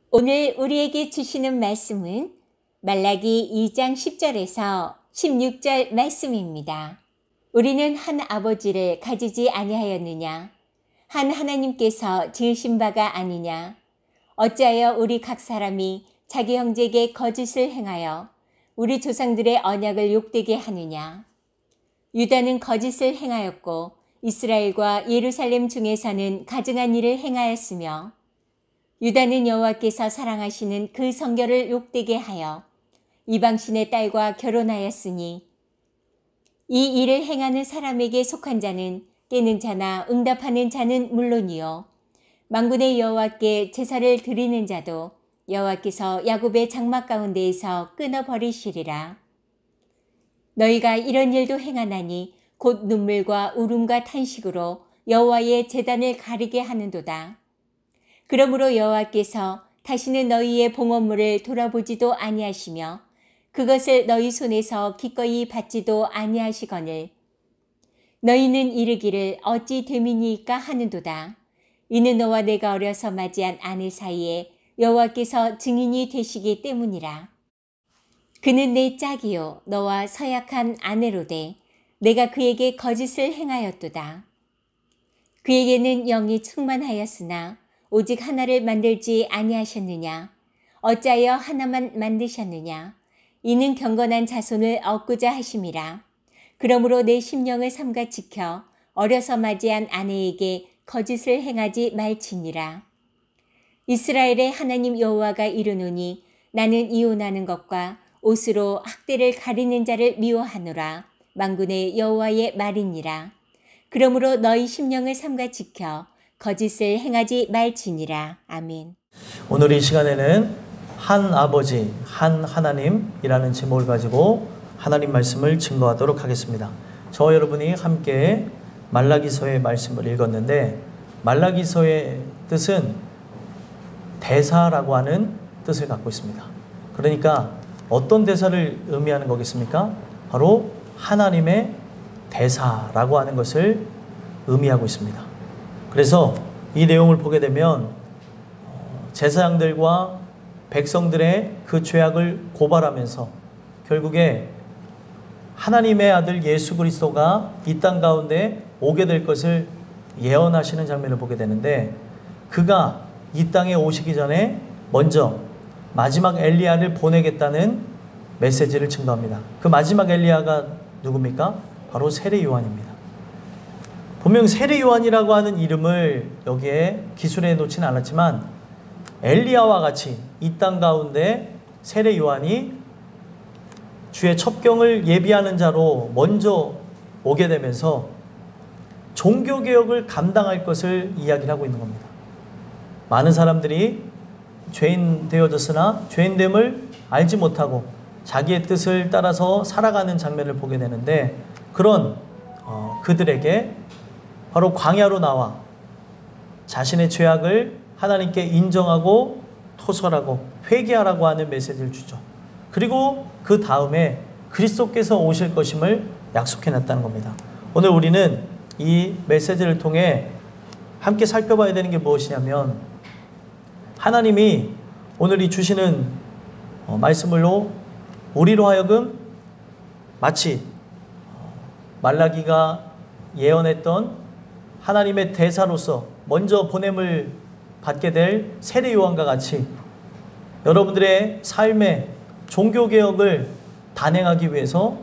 오늘 우리에게 주시는 말씀은 말라기 2장 10절에서 16절 말씀입니다. 우리는 한 아버지를 가지지 아니하였느냐? 한 하나님께서 지으신 바가 아니냐? 어찌하여 우리 각 사람이 자기 형제에게 거짓을 행하여 우리 조상들의 언약을 욕되게 하느냐? 유다는 거짓을 행하였고 이스라엘과 예루살렘 중에서는 가증한 일을 행하였으며 유다는 여호와께서 사랑하시는 그 성결을 욕되게 하여 이방신의 딸과 결혼하였으니 이 일을 행하는 사람에게 속한 자는 깨는 자나 응답하는 자는 물론이요 만군의 여호와께 제사를 드리는 자도 여호와께서 야곱의 장막 가운데에서 끊어버리시리라. 너희가 이런 일도 행하나니 곧 눈물과 울음과 탄식으로 여호와의 제단을 가리게 하는도다. 그러므로 여호와께서 다시는 너희의 봉헌물을 돌아보지도 아니하시며 그것을 너희 손에서 기꺼이 받지도 아니하시거늘 너희는 이르기를 어찌 됨이니까 하는도다. 이는 너와 내가 어려서 맞이한 아내 사이에 여호와께서 증인이 되시기 때문이라. 그는 내 짝이요 너와 서약한 아내로되 내가 그에게 거짓을 행하였도다. 그에게는 영이 충만하였으나 오직 하나를 만들지 아니하셨느냐? 어찌하여 하나만 만드셨느냐? 이는 경건한 자손을 얻고자 하심이라. 그러므로 내 심령을 삼가 지켜 어려서 맞이한 아내에게 거짓을 행하지 말지니라. 이스라엘의 하나님 여호와가 이르노니 나는 이혼하는 것과 옷으로 학대를 가리는 자를 미워하노라. 만군의 여호와의 말이니라. 그러므로 너희 심령을 삼가 지켜 거짓을 행하지 말지니라. 아멘. 오늘 이 시간에는 한 아버지, 한 하나님이라는 제목을 가지고 하나님 말씀을 증거하도록 하겠습니다. 저와 여러분이 함께 말라기서의 말씀을 읽었는데 말라기서의 뜻은 대사라고 하는 뜻을 갖고 있습니다. 그러니까 어떤 대사를 의미하는 거겠습니까? 바로 하나님의 대사라고 하는 것을 의미하고 있습니다. 그래서 이 내용을 보게 되면 제사장들과 백성들의 그 죄악을 고발하면서 결국에 하나님의 아들 예수 그리스도가 이 땅 가운데 오게 될 것을 예언하시는 장면을 보게 되는데 그가 이 땅에 오시기 전에 먼저 마지막 엘리야를 보내겠다는 메시지를 증거합니다. 그 마지막 엘리야가 누굽니까? 바로 세례 요한입니다. 분명 세례 요한이라고 하는 이름을 여기에 기술해 놓지는 않았지만 엘리야와 같이 이 땅 가운데 세례 요한이 주의 첩경을 예비하는 자로 먼저 오게 되면서 종교개혁을 감당할 것을 이야기를 하고 있는 겁니다. 많은 사람들이 죄인 되어졌으나 죄인됨을 알지 못하고 자기의 뜻을 따라서 살아가는 장면을 보게 되는데 그런 그들에게 바로 광야로 나와 자신의 죄악을 하나님께 인정하고 토설하고 회개하라고 하는 메시지를 주죠. 그리고 그 다음에 그리스도께서 오실 것임을 약속해 놨다는 겁니다. 오늘 우리는 이 메시지를 통해 함께 살펴봐야 되는 게 무엇이냐면 하나님이 오늘 이 주시는 말씀으로 우리로 하여금 마치 말라기가 예언했던 하나님의 대사로서 먼저 보냄을 받게 될 세례 요한과 같이 여러분들의 삶의 종교개혁을 단행하기 위해서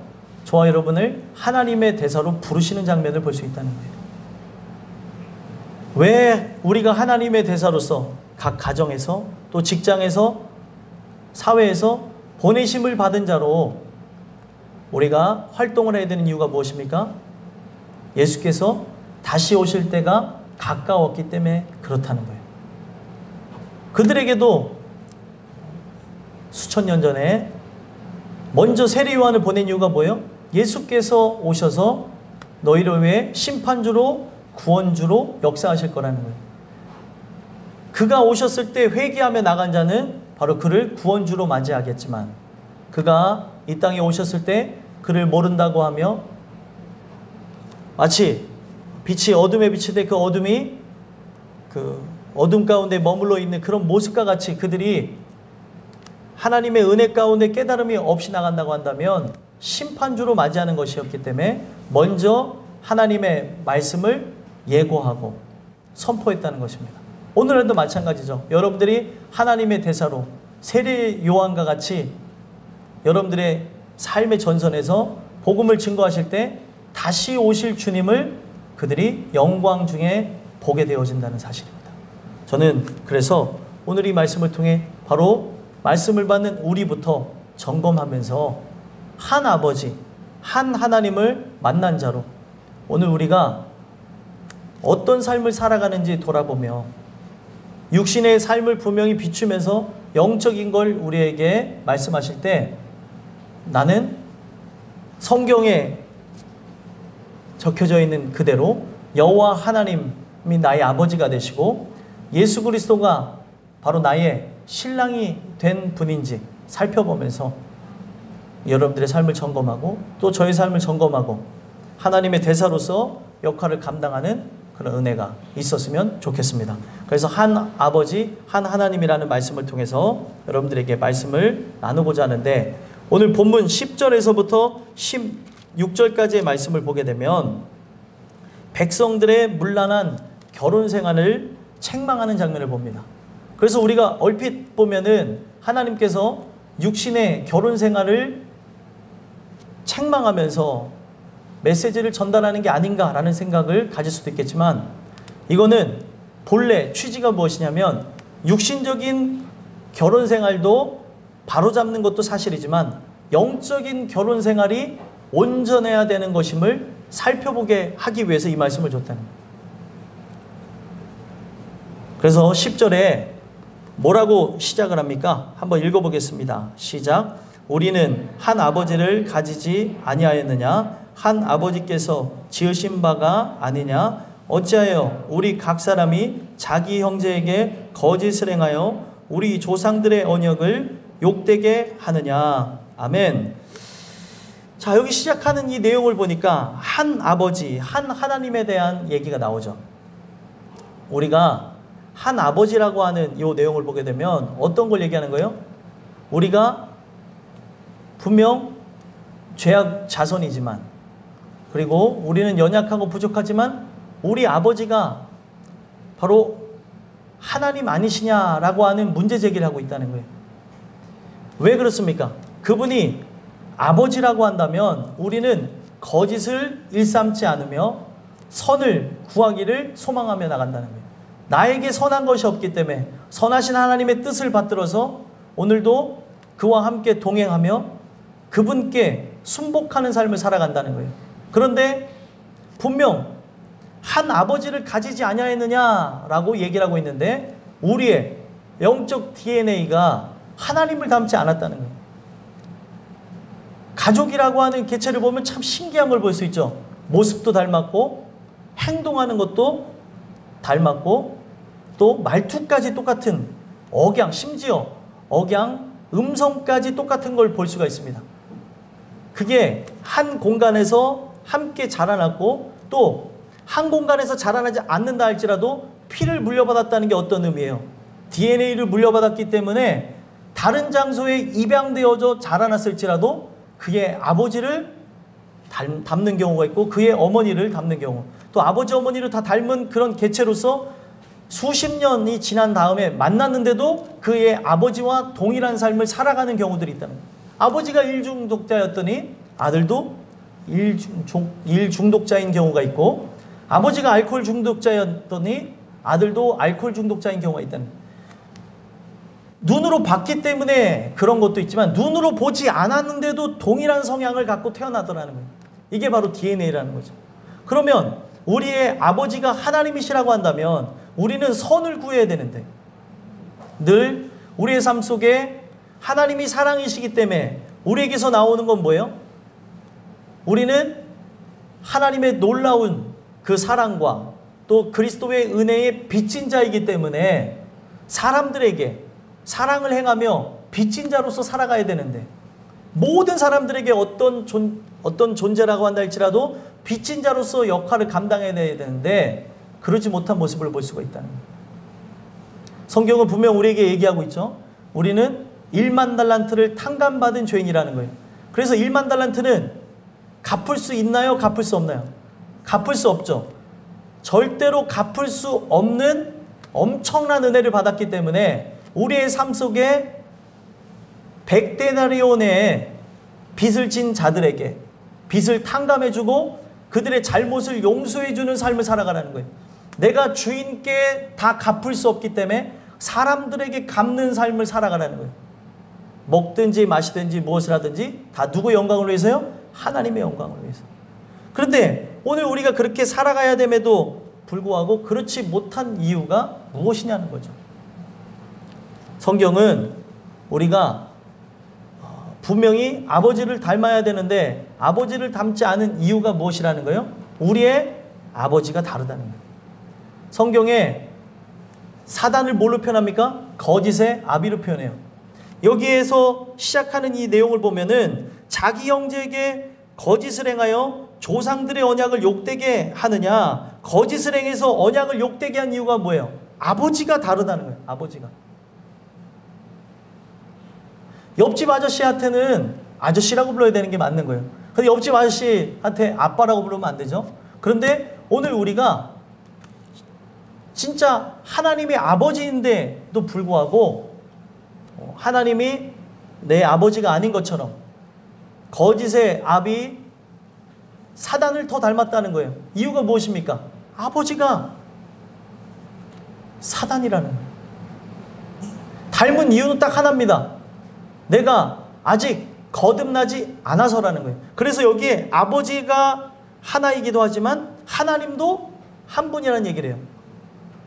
저와 여러분을 하나님의 대사로 부르시는 장면을 볼 수 있다는 거예요. 왜 우리가 하나님의 대사로서 각 가정에서 또 직장에서 사회에서 보내심을 받은 자로 우리가 활동을 해야 되는 이유가 무엇입니까? 예수께서 다시 오실 때가 가까웠기 때문에 그렇다는 거예요. 그들에게도 수천 년 전에 먼저 세례 요한을 보낸 이유가 뭐예요? 예수께서 오셔서 너희를 위해 심판주로 구원주로 역사하실 거라는 거예요. 그가 오셨을 때 회개하며 나간 자는 바로 그를 구원주로 맞이하겠지만 그가 이 땅에 오셨을 때 그를 모른다고 하며 마치 빛이 어둠에 비치되 그 어둠이 그 어둠 가운데 머물러 있는 그런 모습과 같이 그들이 하나님의 은혜 가운데 깨달음이 없이 나간다고 한다면 심판주로 맞이하는 것이었기 때문에 먼저 하나님의 말씀을 예고하고 선포했다는 것입니다. 오늘도 마찬가지죠. 여러분들이 하나님의 대사로 세례 요한과 같이 여러분들의 삶의 전선에서 복음을 증거하실 때 다시 오실 주님을 그들이 영광 중에 보게 되어진다는 사실입니다. 저는 그래서 오늘 이 말씀을 통해 바로 말씀을 받는 우리부터 점검하면서 한 아버지, 한 하나님을 만난 자로 오늘 우리가 어떤 삶을 살아가는지 돌아보며 육신의 삶을 분명히 비추면서 영적인 걸 우리에게 말씀하실 때 나는 성경에 적혀져 있는 그대로 여호와 하나님이 나의 아버지가 되시고 예수 그리스도가 바로 나의 신랑이 된 분인지 살펴보면서 여러분들의 삶을 점검하고 또 저의 삶을 점검하고 하나님의 대사로서 역할을 감당하는 그런 은혜가 있었으면 좋겠습니다. 그래서 한 아버지, 한 하나님이라는 말씀을 통해서 여러분들에게 말씀을 나누고자 하는데 오늘 본문 10절에서부터 16절까지의 말씀을 보게 되면 백성들의 문란한 결혼 생활을 책망하는 장면을 봅니다. 그래서 우리가 얼핏 보면은 하나님께서 육신의 결혼 생활을 책망하면서 메시지를 전달하는 게 아닌가라는 생각을 가질 수도 있겠지만 이거는 본래 취지가 무엇이냐면 육신적인 결혼 생활도 바로잡는 것도 사실이지만 영적인 결혼 생활이 온전해야 되는 것임을 살펴보게 하기 위해서 이 말씀을 줬다는 거예요. 그래서 10절에 뭐라고 시작을 합니까? 한번 읽어보겠습니다. 시작. 우리는 한 아버지를 가지지 아니하였느냐? 한 아버지께서 지으신 바가 아니냐? 어찌하여 우리 각 사람이 자기 형제에게 거짓을 행하여 우리 조상들의 언약을 욕되게 하느냐? 아멘. 자, 여기 시작하는 이 내용을 보니까 한 아버지, 한 하나님에 대한 얘기가 나오죠. 우리가 한 아버지라고 하는 이 내용을 보게 되면 어떤 걸 얘기하는 거예요? 우리가 분명 죄악 자손이지만 그리고 우리는 연약하고 부족하지만 우리 아버지가 바로 하나님 아니시냐라고 하는 문제 제기를 하고 있다는 거예요. 왜 그렇습니까? 그분이 아버지라고 한다면 우리는 거짓을 일삼지 않으며 선을 구하기를 소망하며 나간다는 거예요. 나에게 선한 것이 없기 때문에 선하신 하나님의 뜻을 받들어서 오늘도 그와 함께 동행하며 그분께 순복하는 삶을 살아간다는 거예요. 그런데 분명 한 아버지를 가지지 아니하였느냐라고 얘기를 하고 있는데 우리의 영적 DNA가 하나님을 닮지 않았다는 거예요. 가족이라고 하는 개체를 보면 참 신기한 걸 볼 수 있죠. 모습도 닮았고 행동하는 것도 닮았고 또 말투까지 똑같은 억양, 심지어 억양, 음성까지 똑같은 걸 볼 수가 있습니다. 그게 한 공간에서 함께 자라났고 또 한 공간에서 자라나지 않는다 할지라도 피를 물려받았다는 게 어떤 의미예요? DNA를 물려받았기 때문에 다른 장소에 입양되어져 자라났을지라도 그의 아버지를 닮는 경우가 있고 그의 어머니를 닮는 경우, 또 아버지 어머니를 다 닮은 그런 개체로서 수십 년이 지난 다음에 만났는데도 그의 아버지와 동일한 삶을 살아가는 경우들이 있다는 거예요. 아버지가 일중독자였더니 아들도 일중독자인 경우가 있고 아버지가 알코올 중독자였더니 아들도 알코올 중독자인 경우가 있다는 거예요. 눈으로 봤기 때문에 그런 것도 있지만 눈으로 보지 않았는데도 동일한 성향을 갖고 태어나더라는 거예요. 이게 바로 DNA라는 거죠. 그러면 우리의 아버지가 하나님이시라고 한다면 우리는 선을 구해야 되는데 늘 우리의 삶 속에 하나님이 사랑이시기 때문에 우리에게서 나오는 건 뭐예요? 우리는 하나님의 놀라운 그 사랑과 또 그리스도의 은혜에 빚진 자이기 때문에 사람들에게 사랑을 행하며 빚진 자로서 살아가야 되는데 모든 사람들에게 어떤 존재라고 한다 할지라도 빚진 자로서 역할을 감당해야 되는데 그러지 못한 모습을 볼 수가 있다는 거예요. 성경은 분명 우리에게 얘기하고 있죠. 우리는 1만 달란트를 탕감받은 죄인이라는 거예요. 그래서 1만 달란트는 갚을 수 있나요? 갚을 수 없나요? 갚을 수 없죠. 절대로 갚을 수 없는 엄청난 은혜를 받았기 때문에 우리의 삶 속에 100데나리온의 빚을 진 자들에게 빚을 탕감해주고 그들의 잘못을 용서해주는 삶을 살아가라는 거예요. 내가 주인께 다 갚을 수 없기 때문에 사람들에게 갚는 삶을 살아가라는 거예요. 먹든지 마시든지 무엇을 하든지 다 누구의 영광을 위해서요? 하나님의 영광을 위해서. 그런데 오늘 우리가 그렇게 살아가야 됨에도 불구하고 그렇지 못한 이유가 무엇이냐는 거죠. 성경은 우리가 분명히 아버지를 닮아야 되는데 아버지를 닮지 않은 이유가 무엇이라는 거예요? 우리의 아버지가 다르다는 거예요. 성경에 사단을 뭘로 표현합니까? 거짓의 아비로 표현해요. 여기에서 시작하는 이 내용을 보면은 자기 형제에게 거짓을 행하여 조상들의 언약을 욕되게 하느냐, 거짓을 행해서 언약을 욕되게 한 이유가 뭐예요? 아버지가 다르다는 거예요. 아버지가. 옆집 아저씨한테는 아저씨라고 불러야 되는 게 맞는 거예요. 근데 옆집 아저씨한테 아빠라고 부르면 안 되죠. 그런데 오늘 우리가 진짜 하나님의 아버지인데도 불구하고 하나님이 내 아버지가 아닌 것처럼 거짓의 아비 사단을 더 닮았다는 거예요. 이유가 무엇입니까? 아버지가 사단이라는 거예요. 닮은 이유는 딱 하나입니다. 내가 아직 거듭나지 않아서라는 거예요. 그래서 여기에 아버지가 하나이기도 하지만 하나님도 한 분이라는 얘기를 해요.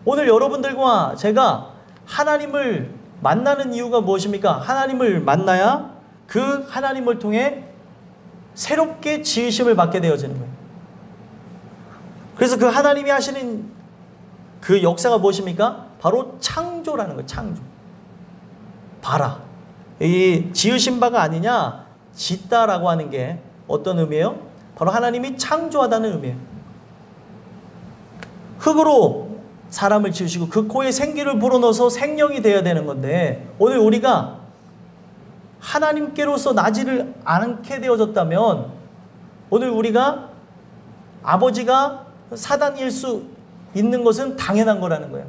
오늘 여러분들과 제가 하나님을 만나는 이유가 무엇입니까? 하나님을 만나야 그 하나님을 통해 새롭게 지으심을 받게 되어지는 거예요. 그래서 그 하나님이 하시는 그 역사가 무엇입니까? 바로 창조라는 거예요. 창조. 봐라. 이 지으신 바가 아니냐? 짓다라고 하는 게 어떤 의미예요? 바로 하나님이 창조하다는 의미예요. 흙으로 사람을 지으시고 그 코에 생기를 불어넣어서 생명이 되어야 되는 건데 오늘 우리가 하나님께로서 나지를 않게 되어졌다면 오늘 우리가 아버지가 사단일 수 있는 것은 당연한 거라는 거예요.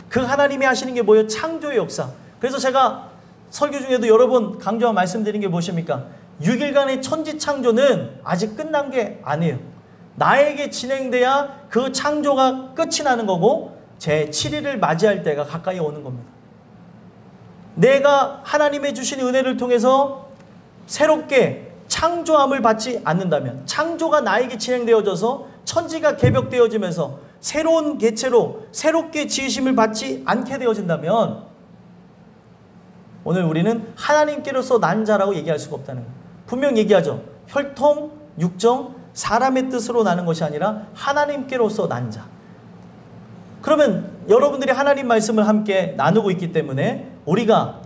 그 하나님이 하시는 게 뭐예요? 창조의 역사. 그래서 제가 설교 중에도 여러 번 강조하고 말씀드린 게 무엇입니까? 6일간의 천지 창조는 아직 끝난 게 아니에요. 나에게 진행돼야 그 창조가 끝이 나는 거고 제 7일을 맞이할 때가 가까이 오는 겁니다. 내가 하나님의 주신 은혜를 통해서 새롭게 창조함을 받지 않는다면, 창조가 나에게 진행되어져서 천지가 개벽되어지면서 새로운 개체로 새롭게 지으심을 받지 않게 되어진다면 오늘 우리는 하나님께로서 난 자라고 얘기할 수가 없다는 거예요. 분명 얘기하죠. 혈통, 육정, 사람의 뜻으로 나는 것이 아니라 하나님께로서 난 자. 그러면 여러분들이 하나님 말씀을 함께 나누고 있기 때문에 우리가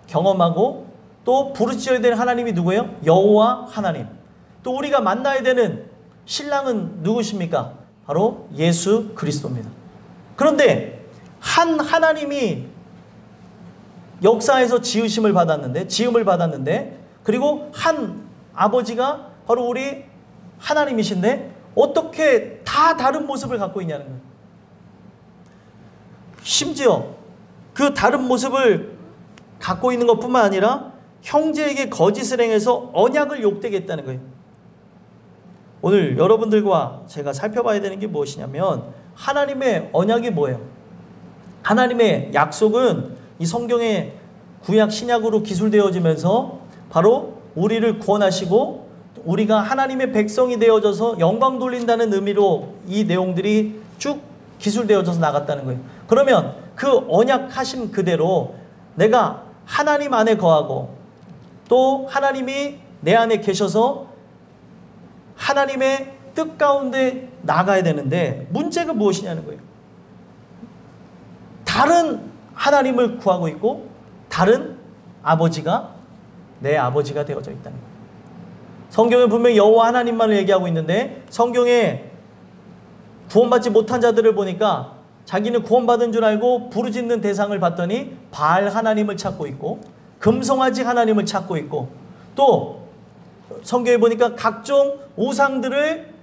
경험하고 또 부르짖어야 되는 하나님이 누구예요? 여호와 하나님. 또 우리가 만나야 되는 신랑은 누구십니까? 바로 예수 그리스도입니다. 그런데 한 하나님이 역사에서 지으심을 받았는데, 지음을 받았는데, 그리고 한 아버지가 바로 우리 하나님이신데 어떻게 다 다른 모습을 갖고 있냐는 거예요. 심지어 그 다른 모습을 갖고 있는 것뿐만 아니라 형제에게 거짓을 행해서 언약을 욕되게 했다는 거예요. 오늘 여러분들과 제가 살펴봐야 되는 게 무엇이냐면 하나님의 언약이 뭐예요? 하나님의 약속은 이 성경의 구약 신약으로 기술되어지면서 바로 우리를 구원하시고 우리가 하나님의 백성이 되어져서 영광 돌린다는 의미로 이 내용들이 쭉 기술되어져서 나갔다는 거예요. 그러면 그 언약하심 그대로 내가 하나님 안에 거하고 또 하나님이 내 안에 계셔서 하나님의 뜻 가운데 나가야 되는데 문제가 무엇이냐는 거예요. 다른 하나님을 구하고 있고 다른 아버지가 내 아버지가 되어져 있다는 거예요. 성경에 분명히 여호와 하나님만을 얘기하고 있는데 성경에 구원받지 못한 자들을 보니까 자기는 구원받은 줄 알고 부르짖는 대상을 봤더니 바알 하나님을 찾고 있고 금송아지 하나님을 찾고 있고 또 성경에 보니까 각종 우상들을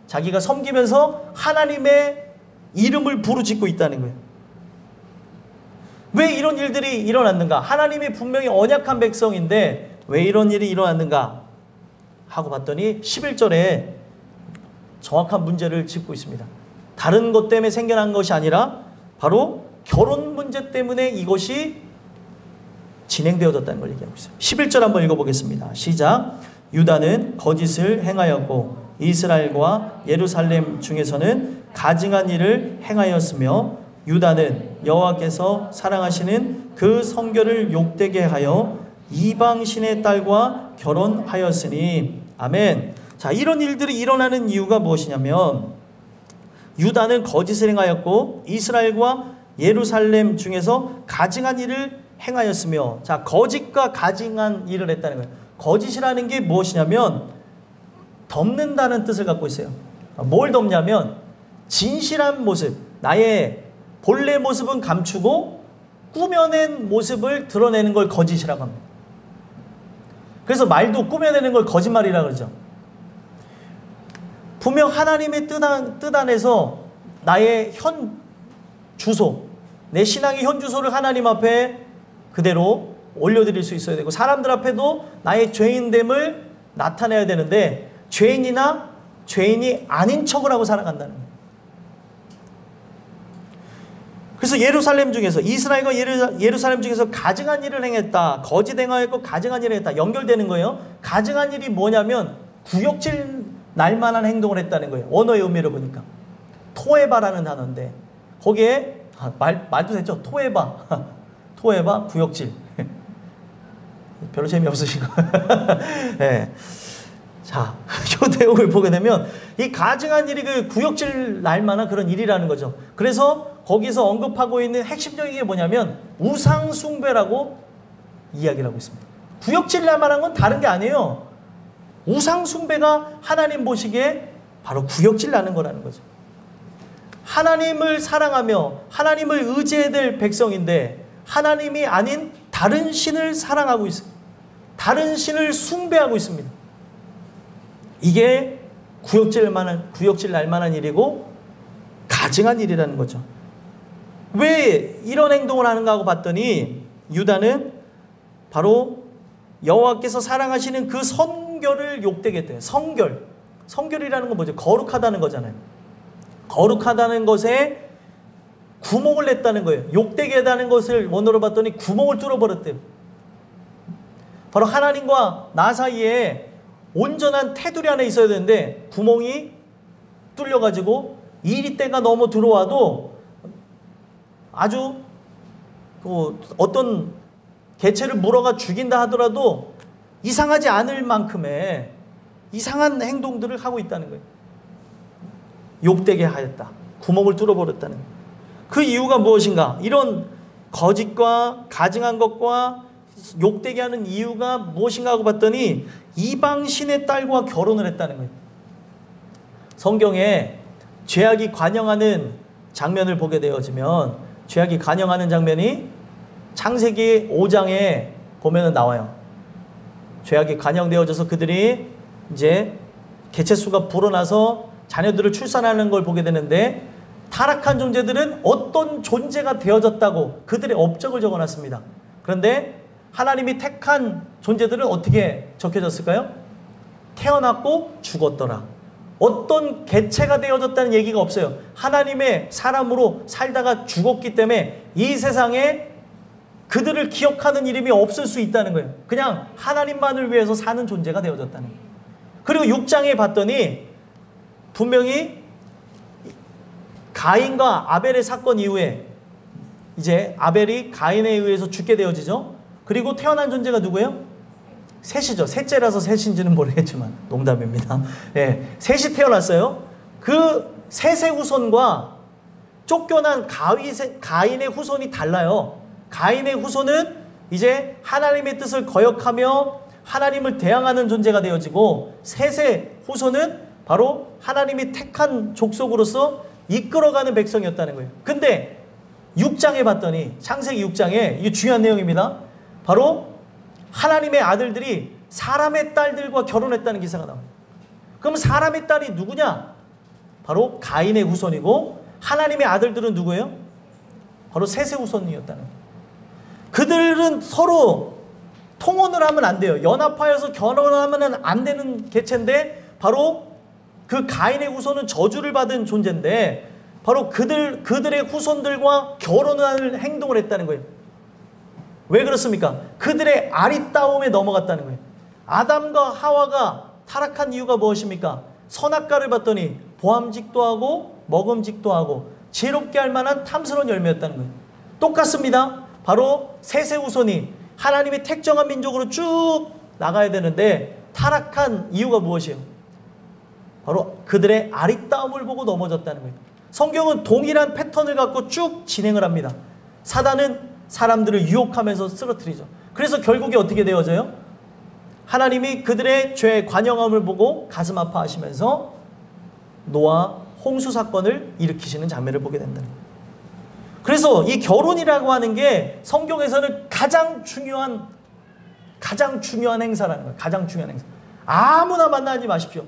자기가 섬기면서 하나님의 이름을 부르짖고 있다는 거예요. 왜 이런 일들이 일어났는가? 하나님이 분명히 언약한 백성인데 왜 이런 일이 일어났는가? 하고 봤더니 11절에 정확한 문제를 짚고 있습니다. 다른 것 때문에 생겨난 것이 아니라 바로 결혼 문제 때문에 이것이 진행되어졌다는 걸 얘기하고 있어요. 11절 한번 읽어보겠습니다. 시작. 유다는 거짓을 행하였고 이스라엘과 예루살렘 중에서는 가증한 일을 행하였으며 유다는 여호와께서 사랑하시는 그 성결을 욕되게 하여 이방신의 딸과 결혼하였으니. 아멘. 자, 이런 일들이 일어나는 이유가 무엇이냐면 유다는 거짓을 행하였고 이스라엘과 예루살렘 중에서 가증한 일을 행하였으며. 자, 거짓과 가증한 일을 했다는 거예요. 거짓이라는 게 무엇이냐면 덮는다는 뜻을 갖고 있어요. 뭘 덮냐면 진실한 모습, 나의 본래 모습은 감추고 꾸며낸 모습을 드러내는 걸 거짓이라고 합니다. 그래서 말도 꾸며내는 걸 거짓말이라고 그러죠. 분명 하나님의 뜻 안에서 나의 현 주소, 내 신앙의 현 주소를 하나님 앞에 그대로 올려드릴 수 있어야 되고 사람들 앞에도 나의 죄인됨을 나타내야 되는데 죄인이나 죄인이 아닌 척을 하고 살아간다는 거예요. 그래서 예루살렘 중에서 이스라엘과 예루살렘 중에서 가증한 일을 행했다. 거짓 행하였고 가증한 일을 했다. 연결되는 거예요. 가증한 일이 뭐냐면 구역질 날만한 행동을 했다는 거예요. 언어의 의미를 보니까 토에바라는 단어인데 거기에 말도 됐죠. 토에바 구역질. 별로 재미없으신 거. 네. 자, 이 내용을 보게 되면 이 가증한 일이 그 구역질 날 만한 그런 일이라는 거죠. 그래서 거기서 언급하고 있는 핵심적인 게 뭐냐면 우상 숭배라고 이야기를 하고 있습니다. 구역질 날 만한 건 다른 게 아니에요. 우상 숭배가 하나님 보시기에 바로 구역질 나는 거라는 거죠. 하나님을 사랑하며 하나님을 의지해야 될 백성인데 하나님이 아닌 다른 신을 사랑하고 있습니다. 다른 신을 숭배하고 있습니다. 이게 구역질 날 만한 일이고 가증한 일이라는 거죠. 왜 이런 행동을 하는가 하고 봤더니 유다는 바로 여호와께서 사랑하시는 그 성결을 욕되게 했대요. 성결이라는 건 뭐죠? 거룩하다는 거잖아요. 거룩하다는 것에 구멍을 냈다는 거예요. 욕되게 했다는 것을 원어로 봤더니 구멍을 뚫어버렸대요. 바로 하나님과 나 사이에 온전한 테두리 안에 있어야 되는데 구멍이 뚫려가지고 이리때가 너무 들어와도 아주 어떤 개체를 물어가 죽인다 하더라도 이상하지 않을 만큼의 이상한 행동들을 하고 있다는 거예요. 욕되게 하였다. 구멍을 뚫어버렸다는 거예요. 그 이유가 무엇인가? 이런 거짓과 가증한 것과 욕되게 하는 이유가 무엇인가 하고 봤더니 이방신의 딸과 결혼을 했다는 거예요. 성경에 죄악이 관영하는 장면을 보게 되어지면 죄악이 관영하는 장면이 창세기 5장에 보면은 나와요. 죄악이 관영되어져서 그들이 이제 개체수가 불어나서 자녀들을 출산하는 걸 보게 되는데 타락한 존재들은 어떤 존재가 되어졌다고 그들의 업적을 적어놨습니다. 그런데 하나님이 택한 존재들은 어떻게 적혀졌을까요? 태어났고 죽었더라. 어떤 개체가 되어졌다는 얘기가 없어요. 하나님의 사람으로 살다가 죽었기 때문에 이 세상에 그들을 기억하는 이름이 없을 수 있다는 거예요. 그냥 하나님만을 위해서 사는 존재가 되어졌다는 거예요. 그리고 6장에 봤더니 분명히 가인과 아벨의 사건 이후에 이제 아벨이 가인에 의해서 죽게 되어지죠. 그리고 태어난 존재가 누구예요? 셋이죠. 셋째라서 셋인지는 모르겠지만 농담입니다. 네, 셋이 태어났어요. 그 셋의 후손과 쫓겨난 가인의 후손이 달라요. 가인의 후손은 이제 하나님의 뜻을 거역하며 하나님을 대항하는 존재가 되어지고 셋의 후손은 바로 하나님이 택한 족속으로서 이끌어가는 백성이었다는 거예요. 근데 6장에 봤더니, 창세기 6장에, 이게 중요한 내용입니다. 바로 하나님의 아들들이 사람의 딸들과 결혼했다는 기사가 나와요. 그럼 사람의 딸이 누구냐? 바로 가인의 후손이고, 하나님의 아들들은 누구예요? 바로 셋의 후손이었다는 거예요. 그들은 서로 통혼을 하면 안 돼요. 연합하여서 결혼하면 안 되는 개체인데, 바로 그 가인의 후손은 저주를 받은 존재인데, 바로 그들의 후손들과 결혼을 행동을 했다는 거예요. 왜 그렇습니까? 그들의 아리따움에 넘어갔다는 거예요. 아담과 하와가 타락한 이유가 무엇입니까? 선악과를 봤더니 보암직도 하고 먹음직도 하고 지혜롭게 할 만한 탐스러운 열매였다는 거예요. 똑같습니다. 바로 셋의 후손이 하나님의 택정한 민족으로 쭉 나가야 되는데 타락한 이유가 무엇이에요? 바로 그들의 아리따움을 보고 넘어졌다는 거예요. 성경은 동일한 패턴을 갖고 쭉 진행을 합니다. 사단은 사람들을 유혹하면서 쓰러뜨리죠. 그래서 결국에 어떻게 되어져요? 하나님이 그들의 죄의 관영함을 보고 가슴 아파하시면서 노아 홍수 사건을 일으키시는 장면을 보게 된다는 거예요. 그래서 이 결혼이라고 하는 게 성경에서는 가장 중요한 행사라는 거예요. 가장 중요한 행사. 아무나 만나지 마십시오.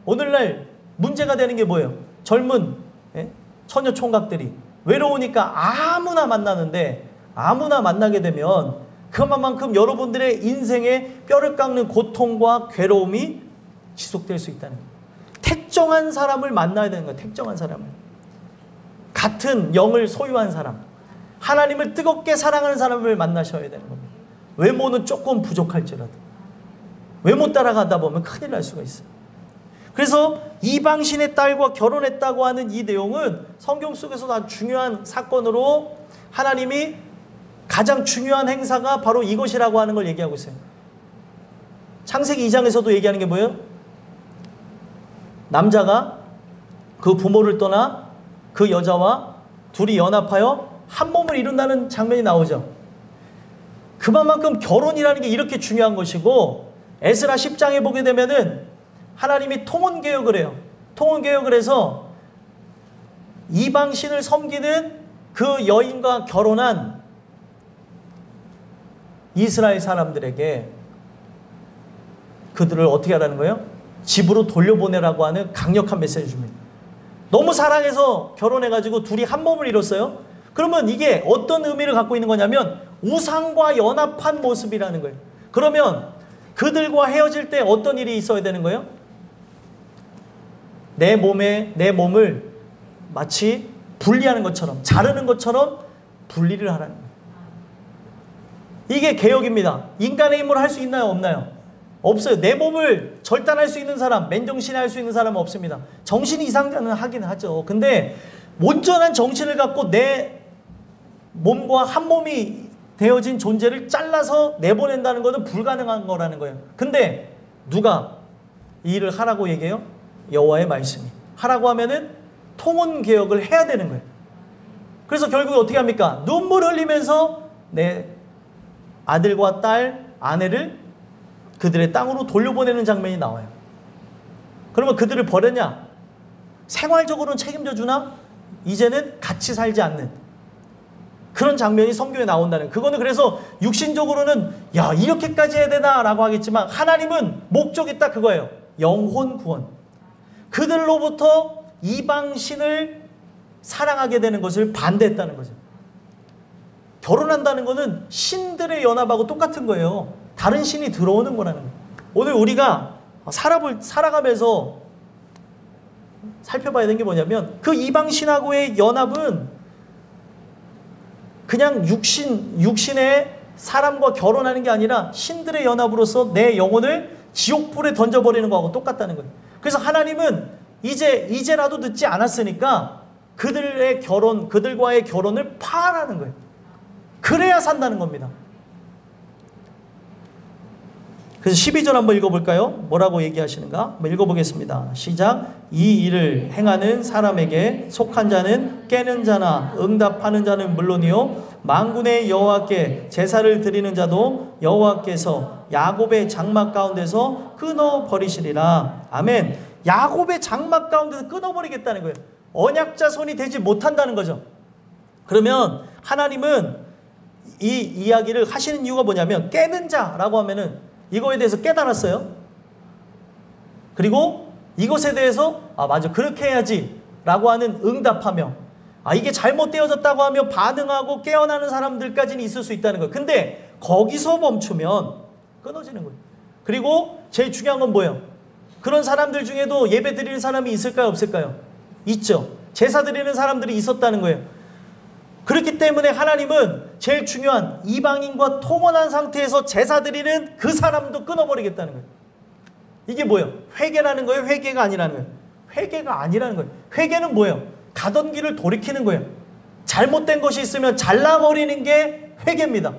오늘날 문제가 되는 게 뭐예요? 젊은 처녀 총각들이 외로우니까 아무나 만나는데, 아무나 만나게 되면 그만큼 여러분들의 인생에 뼈를 깎는 고통과 괴로움이 지속될 수 있다는 거예요. 택정한 사람을 만나야 되는 거예요. 택정한 사람을. 같은 영을 소유한 사람, 하나님을 뜨겁게 사랑하는 사람을 만나셔야 되는 겁니다. 외모는 조금 부족할지라도 외모 따라가다 보면 큰일 날 수가 있어요. 그래서 이방신의 딸과 결혼했다고 하는 이 내용은 성경 속에서 아주 중요한 사건으로 하나님이 가장 중요한 행사가 바로 이것이라고 하는 걸 얘기하고 있어요. 창세기 2장에서도 얘기하는 게 뭐예요? 남자가 그 부모를 떠나 그 여자와 둘이 연합하여 한 몸을 이룬다는 장면이 나오죠. 그만큼 결혼이라는 게 이렇게 중요한 것이고, 에스라 10장에 보게 되면은 하나님이 통혼개혁을 해요. 통혼개혁을 해서 이방신을 섬기는 그 여인과 결혼한 이스라엘 사람들에게 그들을 어떻게 하라는 거예요? 집으로 돌려보내라고 하는 강력한 메시지를 줍니다. 너무 사랑해서 결혼해가지고 둘이 한 몸을 이뤘어요. 그러면 이게 어떤 의미를 갖고 있는 거냐면 우상과 연합한 모습이라는 거예요. 그러면 그들과 헤어질 때 어떤 일이 있어야 되는 거예요? 내 몸을 마치 분리하는 것처럼, 자르는 것처럼 분리를 하라는 거예요. 이게 개혁입니다. 인간의 힘으로 할 수 있나요? 없나요? 없어요. 내 몸을 절단할 수 있는 사람, 맨정신에 할 수 있는 사람은 없습니다. 정신 이상자는 하긴 하죠. 근데 온전한 정신을 갖고 내 몸과 한 몸이 되어진 존재를 잘라서 내보낸다는 것은 불가능한 거라는 거예요. 근데 누가 이 일을 하라고 얘기해요? 여호와의 말씀이. 하라고 하면은 통혼 개혁을 해야 되는 거예요. 그래서 결국에 어떻게 합니까? 눈물 흘리면서 내 아들과 딸, 아내를 그들의 땅으로 돌려보내는 장면이 나와요. 그러면 그들을 버렸냐? 생활적으로는 책임져 주나? 이제는 같이 살지 않는 그런 장면이 성경에 나온다는 거예요. 그거는 그래서 육신적으로는 야 이렇게까지 해야 되나 라고 하겠지만, 하나님은 목적이 딱 그거예요. 영혼 구원. 그들로부터 이방신을 사랑하게 되는 것을 반대했다는 거죠. 결혼한다는 것은 신들의 연합하고 똑같은 거예요. 다른 신이 들어오는 거라는 거예요. 오늘 우리가 살아가면서 살펴봐야 되는 게 뭐냐면, 그 이방신하고의 연합은 그냥 육신의 사람과 결혼하는 게 아니라 신들의 연합으로서 내 영혼을 지옥불에 던져버리는 거하고 똑같다는 거예요. 그래서 하나님은 이제라도 늦지 않았으니까 그들과의 결혼을 파하라는 거예요. 그래야 산다는 겁니다. 그래서 12절 한번 읽어볼까요? 뭐라고 얘기하시는가? 한번 읽어보겠습니다. 시작. 이 일을 행하는 사람에게 속한 자는 깨는 자나 응답하는 자는 물론이요 만군의 여호와께 제사를 드리는 자도 여호와께서 야곱의 장막 가운데서 끊어버리시리라. 아멘. 야곱의 장막 가운데서 끊어버리겠다는 거예요. 언약자 손이 되지 못한다는 거죠. 그러면 하나님은 이 이야기를 하시는 이유가 뭐냐면, 깨는 자라고 하면은 이거에 대해서 깨달았어요. 그리고 이것에 대해서 맞아, 그렇게 해야지 라고 하는 응답하며, 이게 잘못되어졌다고 하며 반응하고 깨어나는 사람들까지는 있을 수 있다는 거예요. 근데 거기서 멈추면 끊어지는 거예요. 그리고 제일 중요한 건 뭐예요? 그런 사람들 중에도 예배 드리는 사람이 있을까요, 없을까요? 있죠. 제사 드리는 사람들이 있었다는 거예요. 그렇기 때문에 하나님은 제일 중요한 이방인과 통혼한 상태에서 제사 드리는 그 사람도 끊어버리겠다는 거예요. 이게 뭐예요? 회개라는 거예요? 회개가 아니라는 거예요? 회개가 아니라는 거예요. 회개는 뭐예요? 가던 길을 돌이키는 거예요. 잘못된 것이 있으면 잘라버리는 게 회개입니다.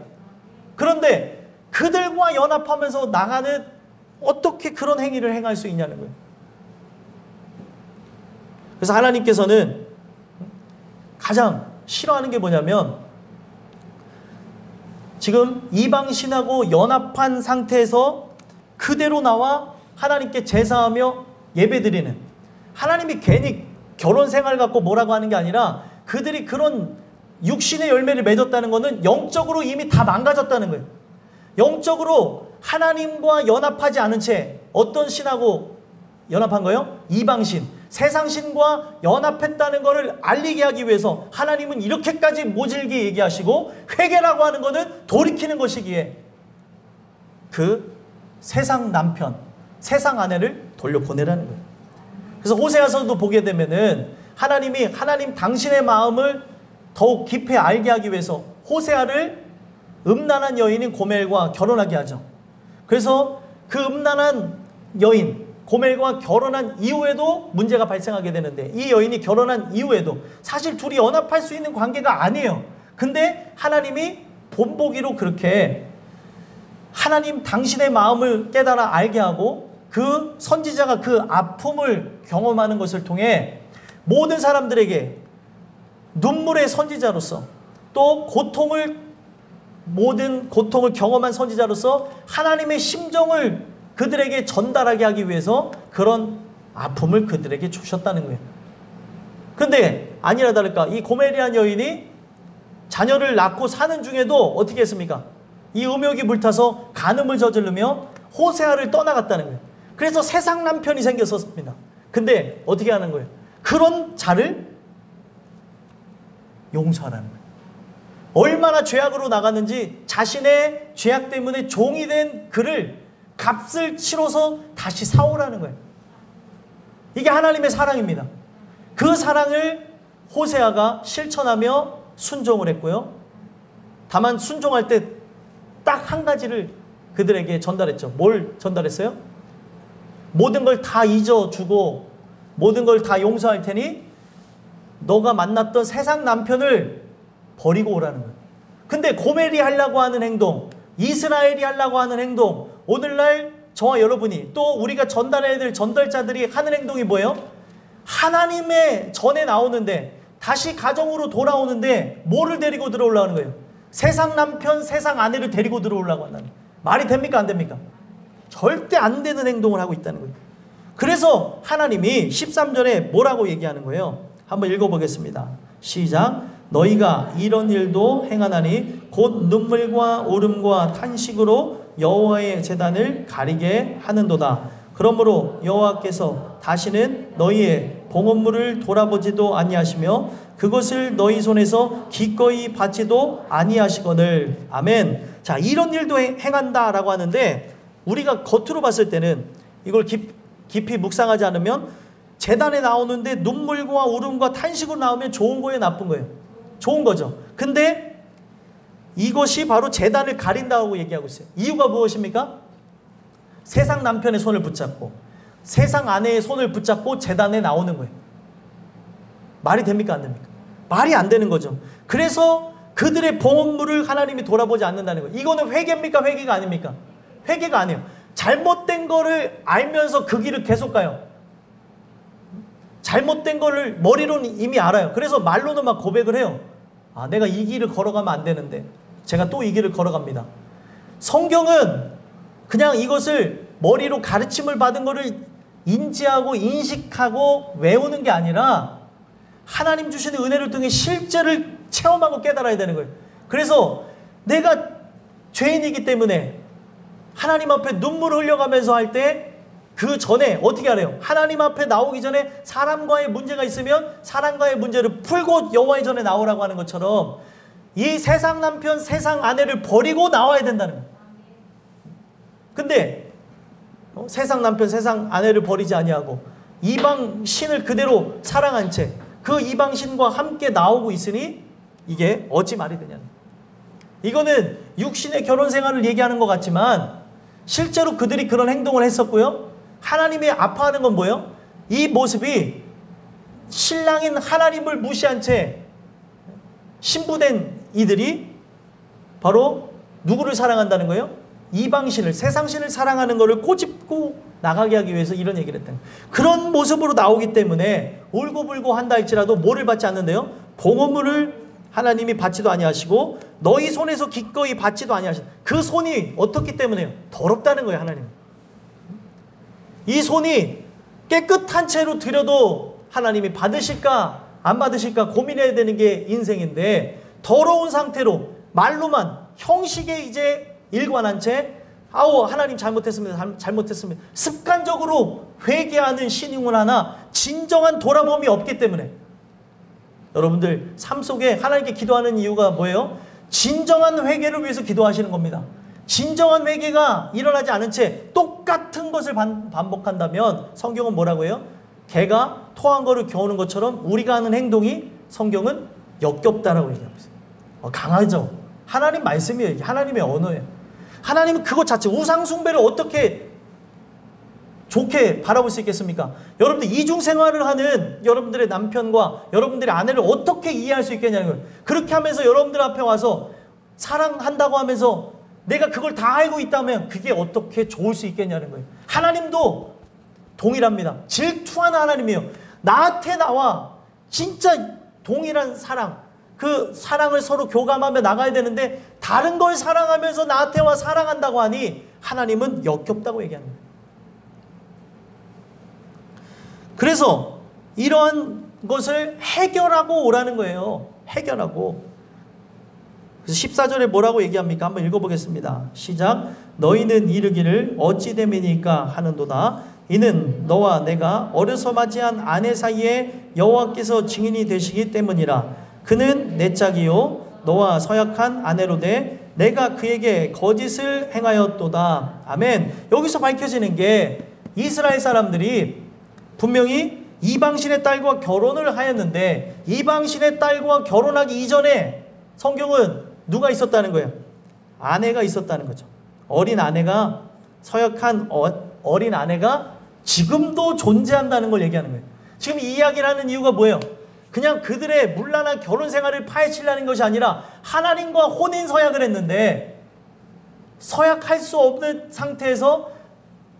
그런데 그들과 연합하면서 나가는, 어떻게 그런 행위를 행할 수 있냐는 거예요. 그래서 하나님께서는 가장 싫어하는 게 뭐냐면, 지금 이방신하고 연합한 상태에서 그대로 나와 하나님께 제사하며 예배드리는, 하나님이 괜히 결혼 생활 갖고 뭐라고 하는 게 아니라 그들이 그런 육신의 열매를 맺었다는 것은 영적으로 이미 다 망가졌다는 거예요. 영적으로 하나님과 연합하지 않은 채 어떤 신하고 연합한 거예요? 이방신, 세상신과 연합했다는 것을 알리게 하기 위해서 하나님은 이렇게까지 모질게 얘기하시고, 회개라고 하는 것은 돌이키는 것이기에 그 세상 남편, 세상 아내를 돌려보내라는 거예요. 그래서 호세아서도 보게 되면은 하나님이 당신의 마음을 더욱 깊이 알게 하기 위해서 호세아를 음란한 여인인 고멜과 결혼하게 하죠. 그래서 그 음란한 여인 고멜과 결혼한 이후에도 문제가 발생하게 되는데, 이 여인이 결혼한 이후에도 사실 둘이 연합할 수 있는 관계가 아니에요. 근데 하나님이 본보기로 그렇게 하나님 당신의 마음을 깨달아 알게 하고, 그 선지자가 그 아픔을 경험하는 것을 통해 모든 사람들에게 눈물의 선지자로서, 또 모든 고통을 경험한 선지자로서 하나님의 심정을 그들에게 전달하게 하기 위해서 그런 아픔을 그들에게 주셨다는 거예요. 그런데 아니라 다를까, 이 고멜이라는 여인이 자녀를 낳고 사는 중에도 어떻게 했습니까? 이 음욕이 불타서 간음을 저지르며 호세아를 떠나갔다는 거예요. 그래서 세상 남편이 생겼었습니다. 근데 어떻게 하는 거예요? 그런 자를 용서하라는 거예요. 얼마나 죄악으로 나갔는지 자신의 죄악 때문에 종이 된 그를 값을 치러서 다시 사오라는 거예요. 이게 하나님의 사랑입니다. 그 사랑을 호세아가 실천하며 순종을 했고요. 다만 순종할 때 딱 한 가지를 그들에게 전달했죠. 뭘 전달했어요? 모든 걸 다 잊어주고 모든 걸 다 용서할 테니 너가 만났던 세상 남편을 버리고 오라는 거예요. 근데 고멜이 하려고 하는 행동, 이스라엘이 하려고 하는 행동, 오늘날 저와 여러분이, 또 우리가 전달해야 될 전달자들이 하는 행동이 뭐예요? 하나님의 전에 나오는데, 다시 가정으로 돌아오는데 뭐를 데리고 들어오려는 거예요? 세상 남편, 세상 아내를 데리고 들어오려고 한다는 거예요. 말이 됩니까? 안 됩니까? 절대 안 되는 행동을 하고 있다는 거예요. 그래서 하나님이 13절에 뭐라고 얘기하는 거예요? 한번 읽어보겠습니다. 시작. 너희가 이런 일도 행하나니 곧 눈물과 울음과 탄식으로 여호와의 제단을 가리게 하는도다. 그러므로 여호와께서 다시는 너희의 봉헌물을 돌아보지도 아니하시며 그것을 너희 손에서 기꺼이 받지도 아니하시거늘. 아멘. 자, 이런 일도 행한다라고 하는데, 우리가 겉으로 봤을 때는 이걸 깊이 묵상하지 않으면, 제단에 나오는데 눈물과 울음과 탄식으로 나오면 좋은 거예요, 나쁜 거예요? 좋은 거죠. 근데 이것이 바로 제단을 가린다고 얘기하고 있어요. 이유가 무엇입니까? 세상 남편의 손을 붙잡고 세상 아내의 손을 붙잡고 제단에 나오는 거예요. 말이 됩니까? 안 됩니까? 말이 안 되는 거죠. 그래서 그들의 봉헌물을 하나님이 돌아보지 않는다는 거예요. 이거는 회개입니까? 회개가 아닙니까? 회개가 아니에요. 잘못된 거를 알면서 그 길을 계속 가요. 잘못된 거를 머리로는 이미 알아요. 그래서 말로는 막 고백을 해요. 아, 내가 이 길을 걸어가면 안 되는데 제가 또 이 길을 걸어갑니다. 성경은 그냥 이것을 머리로 가르침을 받은 거를 인지하고 인식하고 외우는 게 아니라 하나님 주시는 은혜를 통해 실제를 체험하고 깨달아야 되는 거예요. 그래서 내가 죄인이기 때문에 하나님 앞에 눈물을 흘려가면서 할 때 그 전에 어떻게 하래요? 하나님 앞에 나오기 전에 사람과의 문제가 있으면 사람과의 문제를 풀고 여호와의 전에 나오라고 하는 것처럼 이 세상 남편, 세상 아내를 버리고 나와야 된다는 거예요. 근데 세상 남편, 세상 아내를 버리지 아니하고 이방 신을 그대로 사랑한 채 그 이방 신과 함께 나오고 있으니 이게 어찌 말이 되냐는 거예요. 이거는 육신의 결혼 생활을 얘기하는 것 같지만 실제로 그들이 그런 행동을 했었고요. 하나님이 아파하는 건 뭐예요? 이 모습이 신랑인 하나님을 무시한 채 신부된 이들이 바로 누구를 사랑한다는 거예요? 이방신을, 세상신을 사랑하는 것을 꼬집고 나가게 하기 위해서 이런 얘기를 했다는 거예요. 그런 모습으로 나오기 때문에 울고불고 한다 할지라도 뭐를 받지 않는데요? 봉헌물을 하나님이 받지도 아니하시고 너희 손에서 기꺼이 받지도 아니하신다. 그 손이 어떻기 때문에요? 더럽다는 거예요, 하나님. 이 손이 깨끗한 채로 드려도 하나님이 받으실까 안 받으실까 고민해야 되는 게 인생인데 더러운 상태로 말로만 형식에 이제 일관한 채 아우 하나님 잘못했습니다. 잘못했습니다. 습관적으로 회개하는 신용을 하나 진정한 돌아봄이 없기 때문에 여러분들 삶 속에 하나님께 기도하는 이유가 뭐예요? 진정한 회개를 위해서 기도하시는 겁니다. 진정한 회개가 일어나지 않은 채 똑같은 것을 반복한다면 성경은 뭐라고 해요? 개가 토한 거를 겨우는 것처럼 우리가 하는 행동이 성경은 역겹다라고 얘기하고 있어요. 강하죠. 하나님 말씀이에요. 하나님의 언어예요. 하나님은 그것 자체 우상 숭배를 어떻게 좋게 바라볼 수 있겠습니까? 여러분들 이중생활을 하는 여러분들의 남편과 여러분들의 아내를 어떻게 이해할 수 있겠냐는 거예요. 그렇게 하면서 여러분들 앞에 와서 사랑한다고 하면서 내가 그걸 다 알고 있다면 그게 어떻게 좋을 수 있겠냐는 거예요. 하나님도 동일합니다. 질투하는 하나님이에요. 나한테 나와 진짜 동일한 사랑, 그 사랑을 서로 교감하며 나가야 되는데 다른 걸 사랑하면서 나한테 와 사랑한다고 하니 하나님은 역겹다고 얘기합니다. 그래서 이러한 것을 해결하고 오라는 거예요. 해결하고. 그래서 14절에 뭐라고 얘기합니까? 한번 읽어보겠습니다. 시작. 너희는 이르기를 어찌 됨이니까 하는도다. 이는 너와 내가 어려서 맞이한 아내 사이에 여호와께서 증인이 되시기 때문이라. 그는 내 짝이요 너와 서약한 아내로 돼 내가 그에게 거짓을 행하였도다. 아멘. 여기서 밝혀지는 게 이스라엘 사람들이 분명히 이방신의 딸과 결혼을 하였는데 이방신의 딸과 결혼하기 이전에 성경은 누가 있었다는 거예요? 아내가 있었다는 거죠. 어린 아내가 서약한 어린 아내가 지금도 존재한다는 걸 얘기하는 거예요. 지금 이 이야기를 하는 이유가 뭐예요? 그냥 그들의 문란한 결혼 생활을 파헤치려는 것이 아니라 하나님과 혼인 서약을 했는데 서약할 수 없는 상태에서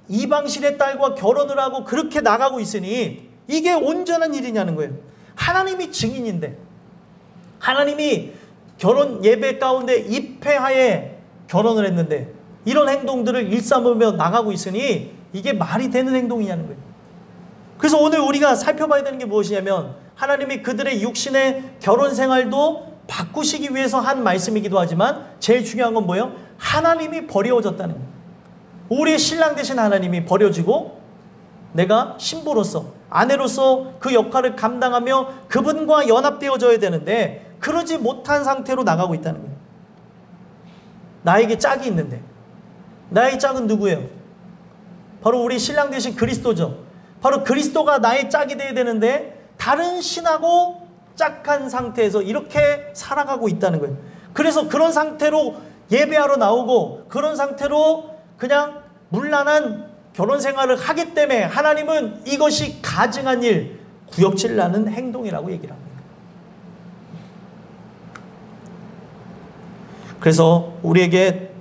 이방신의 딸과 결혼을 하고 그렇게 나가고 있으니 이게 온전한 일이냐는 거예요. 하나님이 증인인데 하나님이 결혼 예배 가운데 입회하에 결혼을 했는데 이런 행동들을 일삼으며 나가고 있으니 이게 말이 되는 행동이냐는 거예요. 그래서 오늘 우리가 살펴봐야 되는 게 무엇이냐면 하나님이 그들의 육신의 결혼 생활도 바꾸시기 위해서 한 말씀이기도 하지만 제일 중요한 건 뭐예요? 하나님이 버려졌다는 거예요. 우리의 신랑 되신 하나님이 버려지고 내가 신부로서 아내로서 그 역할을 감당하며 그분과 연합되어져야 되는데 그러지 못한 상태로 나가고 있다는 거예요. 나에게 짝이 있는데 나의 짝은 누구예요? 바로 우리 신랑 되신 그리스도죠. 바로 그리스도가 나의 짝이 되어야 되는데 다른 신하고 짝한 상태에서 이렇게 살아가고 있다는 거예요. 그래서 그런 상태로 예배하러 나오고 그런 상태로 그냥 문란한 결혼 생활을 하기 때문에 하나님은 이것이 가증한 일, 구역질 나는 행동이라고 얘기를 합니다. 그래서 우리에게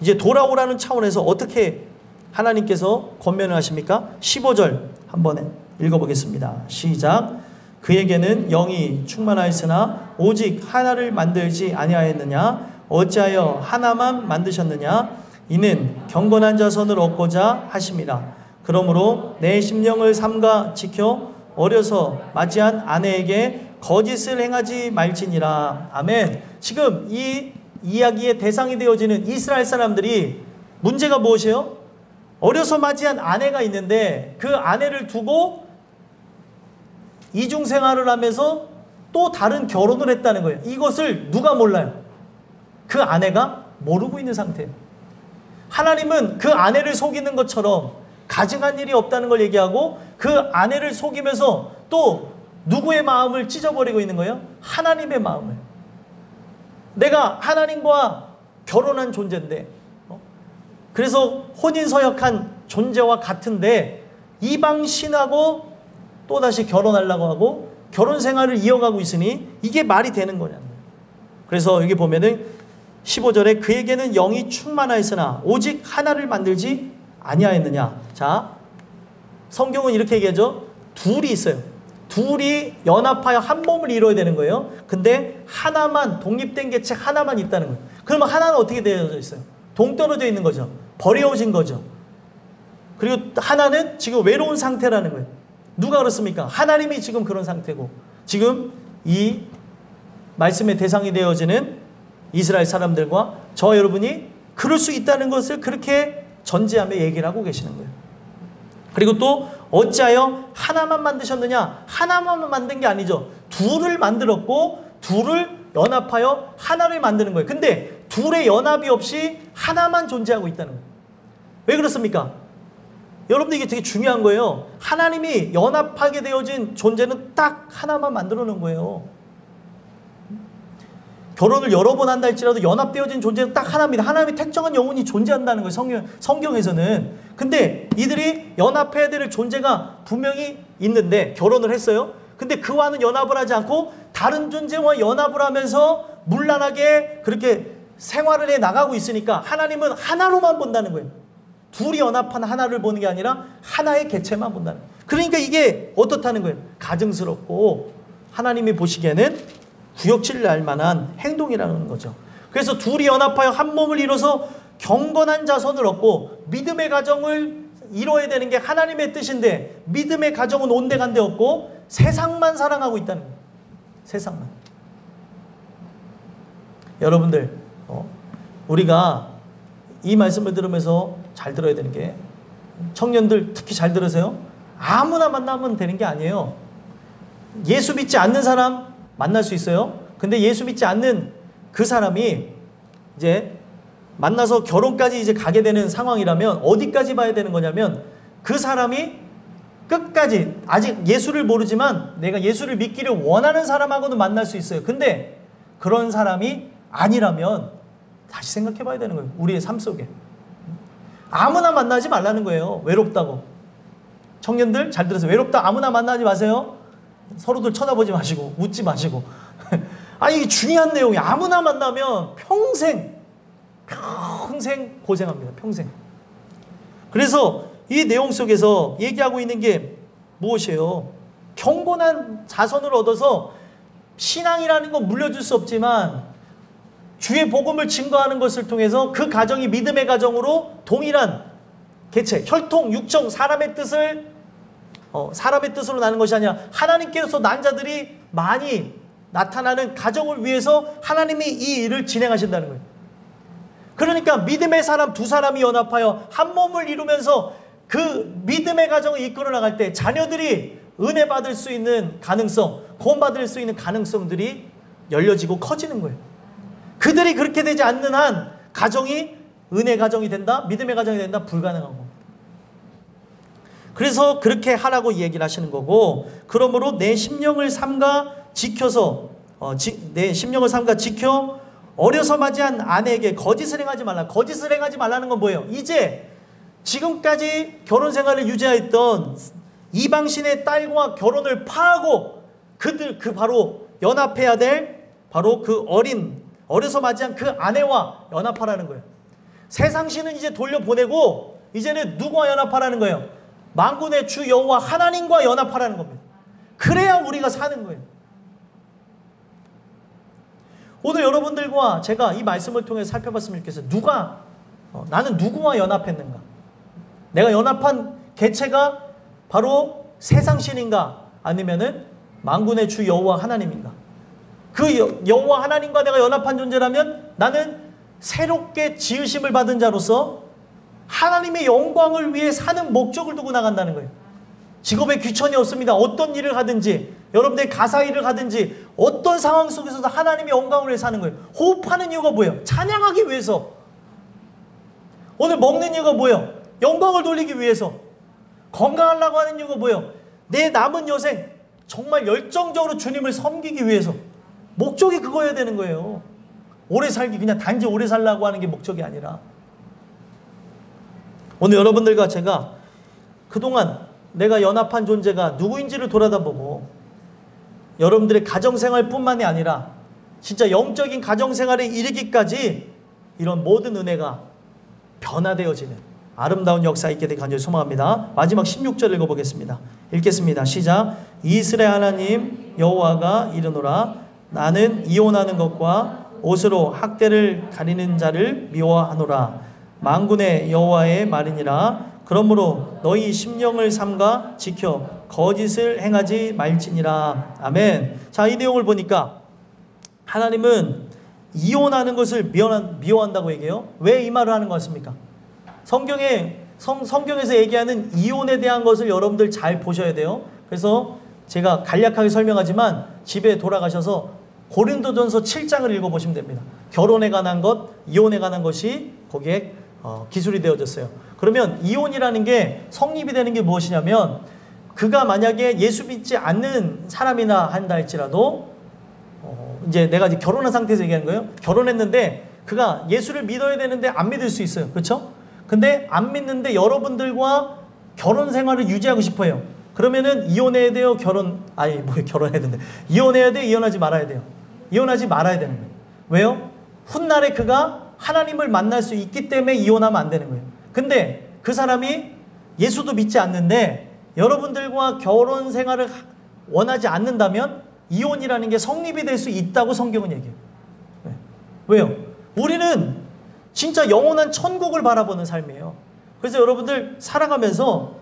이제 돌아오라는 차원에서 어떻게 하나님께서 권면을 하십니까? 15절 한번 읽어보겠습니다. 시작. 그에게는 영이 충만하였으나 오직 하나를 만들지 아니하였느냐? 어찌하여 하나만 만드셨느냐? 이는 경건한 자손을 얻고자 하심이라. 그러므로 내 심령을 삼가 지켜 어려서 맞이한 아내에게 거짓을 행하지 말지니라. 아멘. 지금 이 이야기의 대상이 되어지는 이스라엘 사람들이 문제가 무엇이에요? 어려서 맞이한 아내가 있는데 그 아내를 두고 이중생활을 하면서 또 다른 결혼을 했다는 거예요. 이것을 누가 몰라요? 그 아내가 모르고 있는 상태예요. 하나님은 그 아내를 속이는 것처럼 가증한 일이 없다는 걸 얘기하고 그 아내를 속이면서 또 누구의 마음을 찢어버리고 있는 거예요? 하나님의 마음을. 내가 하나님과 결혼한 존재인데 그래서 혼인서약한 존재와 같은데 이방 신하고 또다시 결혼하려고 하고 결혼 생활을 이어가고 있으니 이게 말이 되는 거냐는 거예요. 그래서 여기 보면은 15절에 그에게는 영이 충만하였으나 오직 하나를 만들지 아니하였느냐. 자, 성경은 이렇게 얘기하죠. 둘이 있어요. 둘이 연합하여 한 몸을 이루어야 되는 거예요. 근데 하나만, 독립된 개체 하나만 있다는 거예요. 그러면 하나는 어떻게 되어져 있어요? 동떨어져 있는 거죠. 버려진 거죠. 그리고 하나는 지금 외로운 상태라는 거예요. 누가 그렇습니까? 하나님이 지금 그런 상태고 지금 이 말씀의 대상이 되어지는 이스라엘 사람들과 저와 여러분이 그럴 수 있다는 것을 그렇게 전제하며 얘기를 하고 계시는 거예요. 그리고 또 어찌하여 하나만 만드셨느냐? 하나만 만든 게 아니죠. 둘을 만들었고 둘을 연합하여 하나를 만드는 거예요. 근데 둘의 연합이 없이 하나만 존재하고 있다는 거예요. 왜 그렇습니까? 여러분들 이게 되게 중요한 거예요. 하나님이 연합하게 되어진 존재는 딱 하나만 만들어 놓은 거예요. 결혼을 여러 번 한다 할지라도 연합되어진 존재는 딱 하나입니다. 하나님의 택정한 영혼이 존재한다는 거예요. 성경에서는. 근데 이들이 연합해야 될 존재가 분명히 있는데 결혼을 했어요. 근데 그와는 연합을 하지 않고 다른 존재와 연합을 하면서 문란하게 그렇게 생활을 해 나가고 있으니까 하나님은 하나로만 본다는 거예요. 둘이 연합한 하나를 보는 게 아니라 하나의 개체만 본다는 거예요. 그러니까 이게 어떻다는 거예요? 가증스럽고 하나님이 보시기에는 구역질 날 만한 행동이라는 거죠. 그래서 둘이 연합하여 한 몸을 이뤄서 경건한 자손을 얻고 믿음의 가정을 이뤄야 되는 게 하나님의 뜻인데 믿음의 가정은 온데간데 없고 세상만 사랑하고 있다는 거예요. 세상만. 여러분들 우리가 이 말씀을 들으면서 잘 들어야 되는 게 청년들 특히 잘 들으세요. 아무나 만나면 되는 게 아니에요. 예수 믿지 않는 사람 만날 수 있어요. 근데 예수 믿지 않는 그 사람이 이제 만나서 결혼까지 이제 가게 되는 상황이라면 어디까지 봐야 되는 거냐면 그 사람이 끝까지 아직 예수를 모르지만 내가 예수를 믿기를 원하는 사람하고는 만날 수 있어요. 근데 그런 사람이 아니라면 다시 생각해 봐야 되는 거예요. 우리의 삶 속에. 아무나 만나지 말라는 거예요. 외롭다고. 청년들 잘 들으세요. 외롭다 아무나 만나지 마세요. 서로들 쳐다보지 마시고 웃지 마시고. 아니 이게 중요한 내용이 아무나 만나면 평생 고생합니다. 평생. 그래서 이 내용 속에서 얘기하고 있는 게 무엇이에요? 경건한 자손을 얻어서 신앙이라는 건 물려줄 수 없지만 주의 복음을 증거하는 것을 통해서 그 가정이 믿음의 가정으로 동일한 개체, 혈통, 육정, 사람의 뜻으로 나는 것이 아니라 하나님께서 난 자들이 많이 나타나는 가정을 위해서 하나님이 이 일을 진행하신다는 거예요. 그러니까 믿음의 사람 두 사람이 연합하여 한 몸을 이루면서 그 믿음의 가정을 이끌어 나갈 때 자녀들이 은혜 받을 수 있는 가능성, 구원받을 수 있는 가능성들이 열려지고 커지는 거예요. 그들이 그렇게 되지 않는 한 가정이 은혜 가정이 된다, 믿음의 가정이 된다, 불가능한 겁니다. 그래서 그렇게 하라고 얘기를 하시는 거고, 그러므로 내 심령을 삼가 지켜서 지켜 어려서 맞이한 아내에게 거짓을 행하지 말라. 거짓을 행하지 말라는 건 뭐예요? 이제 지금까지 결혼 생활을 유지했던 이방신의 딸과 결혼을 파하고 그 바로 연합해야 될 바로 그 어려서 맞이한 그 아내와 연합하라는 거예요. 세상신은 이제 돌려보내고 이제는 누구와 연합하라는 거예요? 만군의 주 여호와 하나님과 연합하라는 겁니다. 그래야 우리가 사는 거예요. 오늘 여러분들과 제가 이 말씀을 통해 살펴봤으면 좋겠어요. 나는 누구와 연합했는가? 내가 연합한 개체가 바로 세상신인가? 아니면은 만군의 주 여호와 하나님인가? 그 여호와 하나님과 내가 연합한 존재라면 나는 새롭게 지으심을 받은 자로서 하나님의 영광을 위해 사는 목적을 두고 나간다는 거예요. 직업에 귀천이 없습니다. 어떤 일을 하든지, 여러분들이 가사 일을 하든지, 어떤 상황 속에서도 하나님의 영광을 위해 사는 거예요. 호흡하는 이유가 뭐예요? 찬양하기 위해서. 오늘 먹는 이유가 뭐예요? 영광을 돌리기 위해서. 건강하려고 하는 이유가 뭐예요? 내 남은 여생 정말 열정적으로 주님을 섬기기 위해서. 목적이 그거여야 되는 거예요. 오래 살기, 그냥 단지 오래 살라고 하는 게 목적이 아니라. 오늘 여러분들과 제가 그동안 내가 연합한 존재가 누구인지를 돌아다보고 여러분들의 가정생활뿐만이 아니라 진짜 영적인 가정생활에 이르기까지 이런 모든 은혜가 변화되어지는 아름다운 역사 있게 되길 간절히 소망합니다. 마지막 16절 읽어보겠습니다. 읽겠습니다. 시작. 이스라엘 하나님 여호와가 이르노라 나는 이혼하는 것과 옷으로 학대를 가리는 자를 미워하노라. 만군의 여호와의 말이니라. 그러므로 너희 심령을 삼가 지켜 거짓을 행하지 말지니라. 아멘. 자, 이 내용을 보니까 하나님은 이혼하는 것을 미워한다고 얘기해요. 왜 이 말을 하는 것 같습니까? 성경에서 얘기하는 이혼에 대한 것을 여러분들 잘 보셔야 돼요. 그래서 제가 간략하게 설명하지만 집에 돌아가셔서 고린도전서 7장을 읽어보시면 됩니다. 결혼에 관한 것, 이혼에 관한 것이 거기에 기술이 되어졌어요. 그러면 이혼이라는 게 성립이 되는 게 무엇이냐면 그가 만약에 예수 믿지 않는 사람이나 한다 할지라도 이제 내가 이제 결혼한 상태에서 얘기하는 거예요. 결혼했는데 그가 예수를 믿어야 되는데 안 믿을 수 있어요. 그렇죠? 근데 안 믿는데 여러분들과 결혼 생활을 유지하고 싶어요. 그러면은 이혼해야 돼요? 결혼해야 되는데 이혼해야 돼요? 이혼하지 말아야 돼요? 이혼하지 말아야 되는 거예요. 왜요? 훗날에 그가 하나님을 만날 수 있기 때문에 이혼하면 안 되는 거예요. 근데 그 사람이 예수도 믿지 않는데 여러분들과 결혼 생활을 원하지 않는다면 이혼이라는 게 성립이 될 수 있다고 성경은 얘기해요. 네. 왜요? 우리는 진짜 영원한 천국을 바라보는 삶이에요. 그래서 여러분들 살아가면서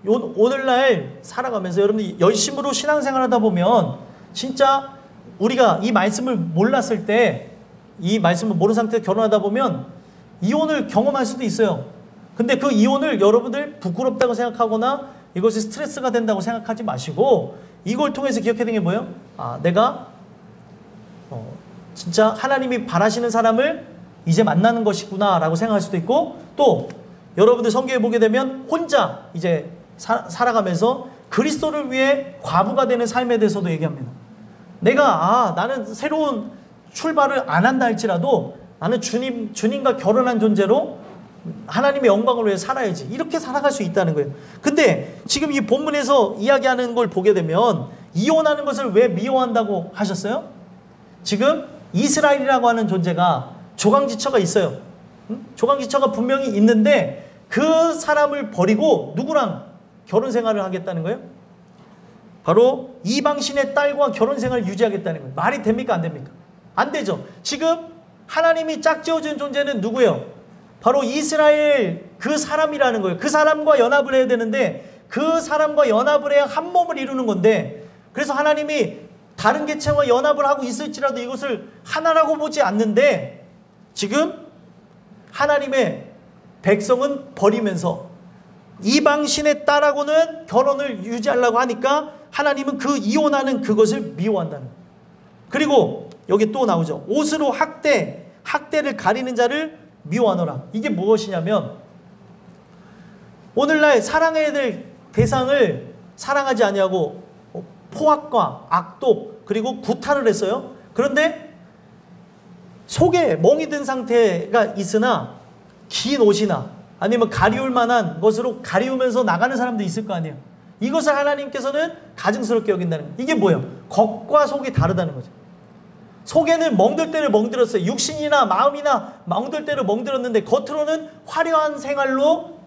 오늘날 살아가면서 여러분들이 열심으로 신앙생활 하다 보면 진짜 우리가 이 말씀을 몰랐을 때 이 말씀을 모르는 상태에서 결혼하다 보면 이혼을 경험할 수도 있어요. 근데 그 이혼을 여러분들 부끄럽다고 생각하거나 이것이 스트레스가 된다고 생각하지 마시고 이걸 통해서 기억해야 되는 게 뭐예요? 내가 진짜 하나님이 바라시는 사람을 이제 만나는 것이구나 라고 생각할 수도 있고 또 여러분들 성경에 보게 되면 혼자 이제 살아가면서 그리스도를 위해 과부가 되는 삶에 대해서도 얘기합니다. 내가 나는 새로운 출발을 안 한다 할지라도 나는 주님과 결혼한 존재로 하나님의 영광을 위해 살아야지. 이렇게 살아갈 수 있다는 거예요. 근데 지금 이 본문에서 이야기하는 걸 보게 되면 이혼하는 것을 왜 미워한다고 하셨어요? 지금 이스라엘이라고 하는 존재가 조강지처가 있어요. 조강지처가 분명히 있는데 그 사람을 버리고 누구랑 결혼 생활을 하겠다는 거예요? 바로 이방신의 딸과 결혼 생활을 유지하겠다는 거예요. 말이 됩니까? 안 됩니까? 안 되죠. 지금 하나님이 짝지어준 존재는 누구예요? 바로 이스라엘 그 사람이라는 거예요. 그 사람과 연합을 해야 되는데 그 사람과 연합을 해야 한 몸을 이루는 건데 그래서 하나님이 다른 계층과 연합을 하고 있을지라도 이것을 하나라고 보지 않는데 지금 하나님의 백성은 버리면서 이방신의 딸하고는 결혼을 유지하려고 하니까 하나님은 그 이혼하는 그것을 미워한다는 거예요. 그리고 여기 또 나오죠. 옷으로 학대를 가리는 자를 미워하노라. 이게 무엇이냐면 오늘날 사랑해야 될 대상을 사랑하지 아니하고 포악과 악독 그리고 구타를 했어요. 그런데 속에 멍이 든 상태가 있으나 긴 옷이나 아니면 가리울 만한 것으로 가리우면서 나가는 사람도 있을 거 아니에요. 이것을 하나님께서는 가증스럽게 여긴다는 거예요. 이게 뭐예요? 겉과 속이 다르다는 거죠. 속에는 멍들 때를 멍들었어요. 육신이나 마음이나 멍들 때를 멍들었는데 겉으로는 화려한 생활로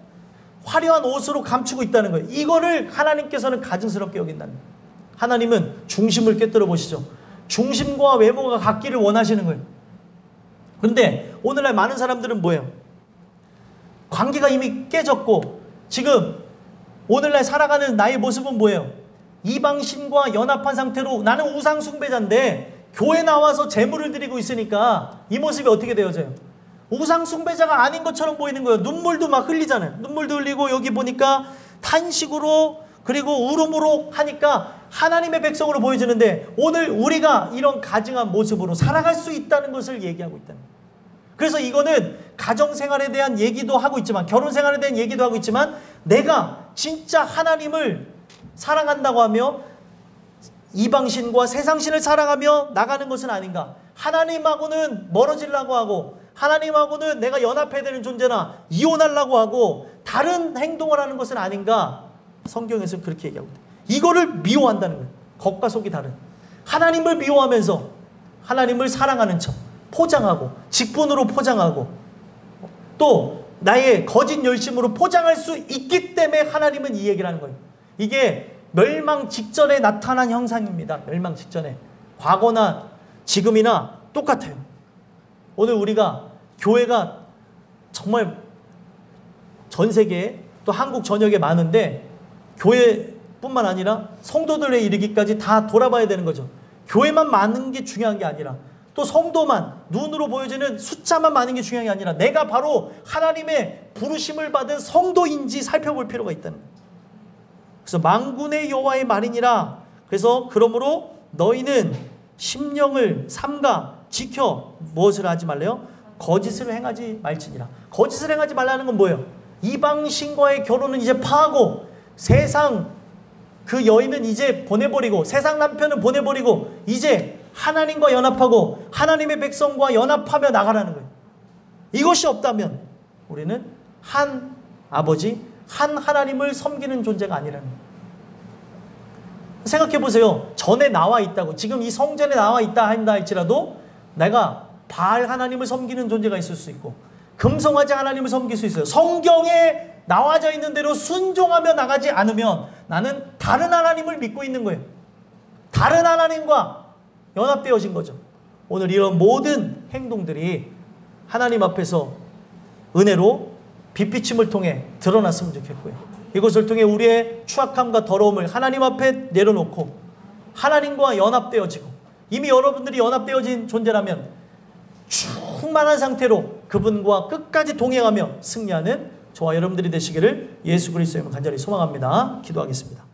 화려한 옷으로 감추고 있다는 거예요. 이거를 하나님께서는 가증스럽게 여긴다는 거예요. 하나님은 중심을 꿰뚫어 보시죠. 중심과 외모가 같기를 원하시는 거예요. 그런데 오늘날 많은 사람들은 뭐예요? 관계가 이미 깨졌고 지금 오늘날 살아가는 나의 모습은 뭐예요? 이방신과 연합한 상태로 나는 우상 숭배자인데 교회 나와서 제물을 드리고 있으니까 이 모습이 어떻게 되어져요? 우상 숭배자가 아닌 것처럼 보이는 거예요. 눈물도 막 흘리잖아요. 눈물도 흘리고 여기 보니까 탄식으로 그리고 울음으로 하니까 하나님의 백성으로 보여지는데 오늘 우리가 이런 가증한 모습으로 살아갈 수 있다는 것을 얘기하고 있다는 거예요. 그래서 이거는 가정생활에 대한 얘기도 하고 있지만 결혼생활에 대한 얘기도 하고 있지만 내가 진짜 하나님을 사랑한다고 하며 이방신과 세상신을 사랑하며 나가는 것은 아닌가. 하나님하고는 멀어지려고 하고 하나님하고는 내가 연합해야 되는 존재나 이혼하려고 하고 다른 행동을 하는 것은 아닌가. 성경에서는 그렇게 얘기하고 있다. 이거를 미워한다는 거예요. 겉과 속이 다른. 하나님을 미워하면서 하나님을 사랑하는 척 포장하고 직분으로 포장하고 또 나의 거짓 열심으로 포장할 수 있기 때문에 하나님은 이 얘기를 하는 거예요. 이게 멸망 직전에 나타난 형상입니다. 멸망 직전에. 과거나 지금이나 똑같아요. 오늘 우리가 교회가 정말 전 세계에 또 한국 전역에 많은데 교회뿐만 아니라 성도들에 이르기까지 다 돌아봐야 되는 거죠. 교회만 많은 게 중요한 게 아니라 또 성도만 눈으로 보여지는 숫자만 많은 게 중요한 게 아니라 내가 바로 하나님의 부르심을 받은 성도인지 살펴볼 필요가 있다는 거예요. 그래서 만군의 여호와의 말이니라. 그래서 그러므로 너희는 심령을 삼가 지켜 무엇을 하지 말래요? 거짓을 행하지 말지니라. 거짓을 행하지 말라는 건 뭐예요? 이방신과의 결혼은 이제 파하고 세상 그 여인은 이제 보내버리고 세상 남편은 보내버리고 이제 하나님과 연합하고 하나님의 백성과 연합하며 나가라는 거예요. 이것이 없다면 우리는 한 아버지, 한 하나님을 섬기는 존재가 아니라는 거예요. 생각해 보세요. 전에 나와 있다고 지금 이 성전에 나와 있다 한다 할지라도 내가 바알 하나님을 섬기는 존재가 있을 수 있고 금송아지 하나님을 섬길 수 있어요. 성경에 나와져 있는 대로 순종하며 나가지 않으면 나는 다른 하나님을 믿고 있는 거예요. 다른 하나님과 연합되어진 거죠. 오늘 이런 모든 행동들이 하나님 앞에서 은혜로 빛비침을 통해 드러났으면 좋겠고요. 이것을 통해 우리의 추악함과 더러움을 하나님 앞에 내려놓고 하나님과 연합되어지고 이미 여러분들이 연합되어진 존재라면 충만한 상태로 그분과 끝까지 동행하며 승리하는 저와 여러분들이 되시기를 예수 그리스도의 이름으로 간절히 소망합니다. 기도하겠습니다.